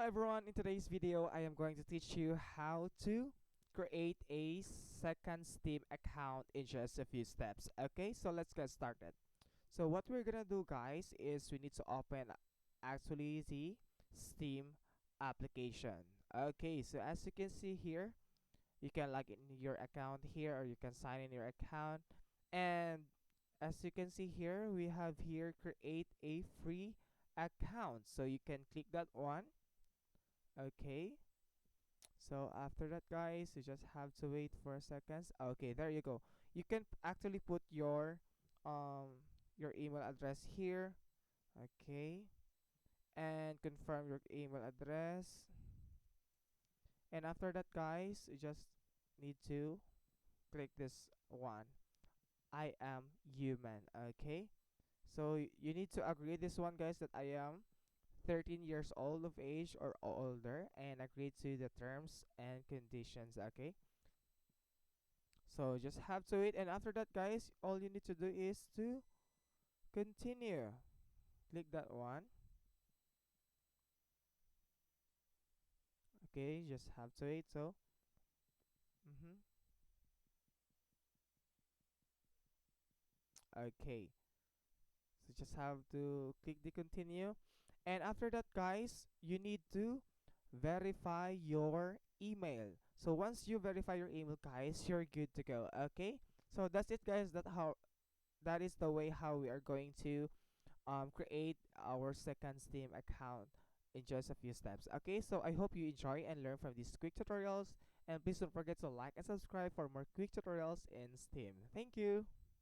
everyone, in today's video I am going to teach you how to create a second Steam account in just a few steps. Okay, so let's get started. So what we're gonna do, guys, is we need to open actually the Steam application. Okay, so as you can see here, you can log in your account here, or you can sign in your account. And as you can see here, we have here create a free account, so you can click that one. Okay, so after that, guys, you just have to wait for a second. Okay, there you go. You can actually put your email address here. Okay, and confirm your email address. And after that, guys, you just need to click this one. I am human. Okay, so you need to agree this one, guys, that I am 13 years old of age or older, and agree to the terms and conditions. Okay, so just have to wait, and after that, guys, all you need to do is to continue. Click that one. Okay, just have to wait. So mm-hmm. Okay, so just have to click the continue, and after that, guys, you need to verify your email. So once you verify your email, guys, you're good to go. Okay, so that's it, guys. That is the way how we are going to create our second Steam account in just a few steps. Okay, so I hope you enjoy and learn from these quick tutorials, and please don't forget to like and subscribe for more quick tutorials in Steam. Thank you.